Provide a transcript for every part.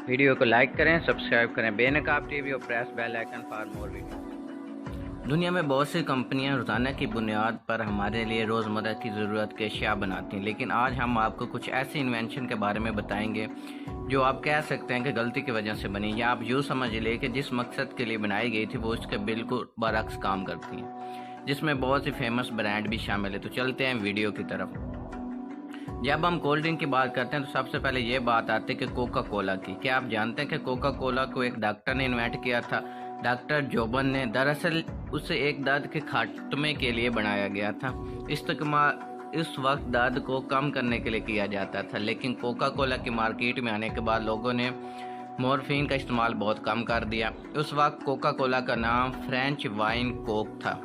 Video को like करें, subscribe करें बेनकाब टीवी और press bell icon for more video. दुनिया में बहुत सी कंपनियां रोज़ाना की बुनियाद पर हमारे लिए रोज़मर्रा की ज़रूरत के अशिया बनाती हैं, लेकिन आज हम आपको कुछ ऐसी इन्वेंशन के बारे में बताएंगे जो आप कह सकते हैं कि गलती की वजह से बनी, या आप यूँ समझ लें कि जिस मकसद के लिए बनाई गई थी वो उसके बिल्कुल बरअक्स काम करती हैं, जिसमें बहुत सी फेमस ब्रांड भी शामिल है। तो चलते हैं वीडियो की तरफ। जब हम कोल्ड ड्रिंक की बात करते हैं तो सबसे पहले ये बात आती है कि कोका कोला की। क्या आप जानते हैं कि कोका कोला को एक डॉक्टर ने इन्वेंट किया था? डॉक्टर जोबन ने। दरअसल उसे एक दर्द के खात्मे के लिए बनाया गया था। इस्तेमाल इस वक्त दर्द को कम करने के लिए किया जाता था, लेकिन कोका कोला की मार्केट में आने के बाद लोगों ने मॉर्फिन का इस्तेमाल बहुत कम कर दिया। उस वक्त कोका कोला का नाम फ्रेंच वाइन कोक था,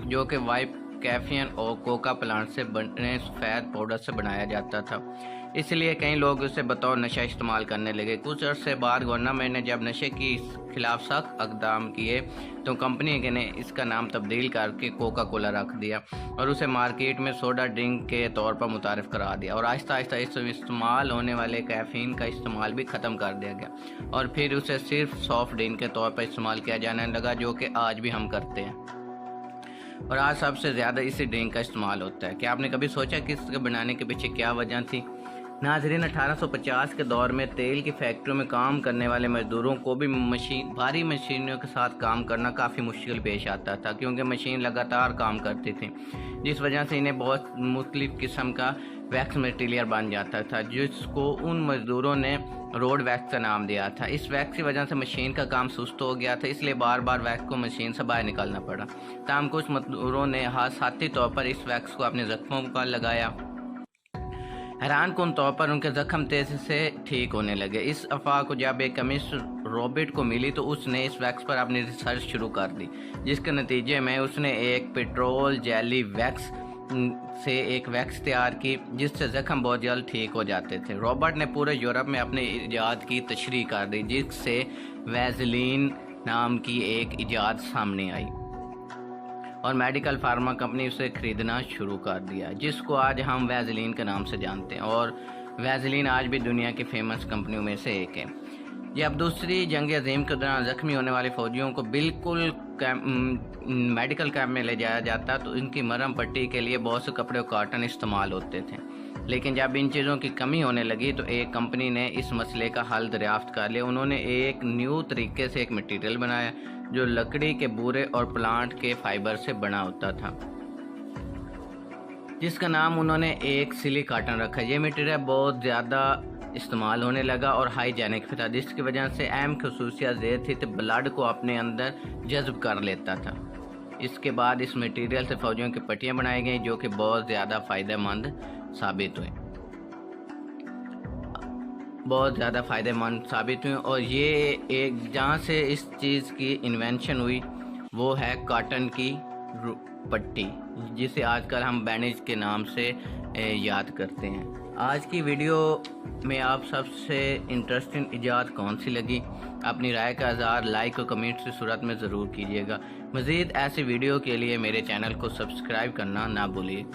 जो कि वाइप कैफीन और कोका प्लांट से बने सफ़ेद पाउडर से बनाया जाता था। इसलिए कई लोग उसे बतौर नशा इस्तेमाल करने लगे। कुछ अर्से बाद गवर्नमेंट ने जब नशे के खिलाफ सख्त इक़दाम किए तो कंपनी ने इसका नाम तब्दील करके कोका कोला रख दिया और उसे मार्केट में सोडा ड्रिंक के तौर पर मुतारिफ करा दिया, और आहिस्ता आहिस्ता इसमें इस्तेमाल होने वाले कैफीन का इस्तेमाल भी ख़त्म कर दिया गया और फिर उसे सिर्फ सॉफ्ट ड्रिंक के तौर पर इस्तेमाल किया जाने लगा, जो कि आज भी हम करते हैं। और आज सबसे ज़्यादा इसी ड्रिंक का इस्तेमाल होता है। क्या आपने कभी सोचा कि इसके बनाने के पीछे क्या वजह थी? नाज़रीन, 1850 के दौर में तेल की फैक्ट्रियों में काम करने वाले मजदूरों को भी भारी मशीनों के साथ काम करना काफ़ी मुश्किल पेश आता था, क्योंकि मशीन लगातार काम करती थी, जिस वजह से इन्हें बहुत मुख्तलिफ किस्म का वैक्स मटीरियल बन जाता था, जिसको उन मजदूरों ने रोड वैक्स का नाम दिया था। इस वैक्स की वजह से मशीन का काम सुस्त हो गया था, इसलिए बार बार वैक्स को मशीन से बाहर निकालना पड़ा। तमाम कुछ मजदूरों ने हादसाती तौर पर इस वैक्स को अपने जख्मों पर लगाया। हैरान कुन तौर पर उनके जख्म तेजी से ठीक होने लगे। इस अफवाह को जब एक केमिस्ट रॉबर्ट को मिली तो उसने इस वैक्स पर अपनी रिसर्च शुरू कर दी, जिसके नतीजे में उसने एक पेट्रोल जेली वैक्स से एक वैक्स तैयार की जिससे जख्म बहुत जल्द ठीक हो जाते थे। रॉबर्ट ने पूरे यूरोप में अपने इजाद की तशरीह कर दी, जिससे वैज़लीन नाम की एक इजाद सामने आई और मेडिकल फार्मा कंपनी उसे खरीदना शुरू कर दिया, जिसको आज हम वैज़लीन के नाम से जानते हैं, और वैज़लीन आज भी दुनिया की फेमस कंपनियों में से एक है। जब दूसरी जंग अज़ीम के दौरान ज़ख्मी होने वाले फ़ौजियों को बिल्कुल मेडिकल कैंप में ले जाया जाता तो इनकी मरहम पट्टी के लिए बहुत से कपड़े और कॉटन इस्तेमाल होते थे, लेकिन जब इन चीज़ों की कमी होने लगी तो एक कंपनी ने इस मसले का हल दरियाफ्त कर लिया। उन्होंने एक न्यू तरीके से एक मटीरियल बनाया जो लकड़ी के बूरे और प्लांट के फाइबर से बना होता था, जिसका नाम उन्होंने एक सिलिकॉटन रखा। ये मटीरियल बहुत ज़्यादा इस्तेमाल होने लगा और हाइजेनिक था, जिसकी वजह से अहम खसूसियत ये थी कि ब्लड को अपने अंदर जज्ब कर लेता था। इसके बाद इस मटीरियल से फौजियों की पट्टियाँ बनाई गई, जो कि बहुत ज़्यादा फ़ायदेमंद साबित हुई और ये एक जहाँ से इस चीज़ की इन्वेंशन हुई वो है कॉटन की पट्टी, जिसे आजकल हम बैंडेज के नाम से याद करते हैं। आज की वीडियो में आप सबसे इंटरेस्टिंग इजाद कौन सी लगी? अपनी राय का इज़हार लाइक और कमेंट की सूरत में ज़रूर कीजिएगा। मज़ीद ऐसी वीडियो के लिए मेरे चैनल को सब्सक्राइब करना ना भूलिए।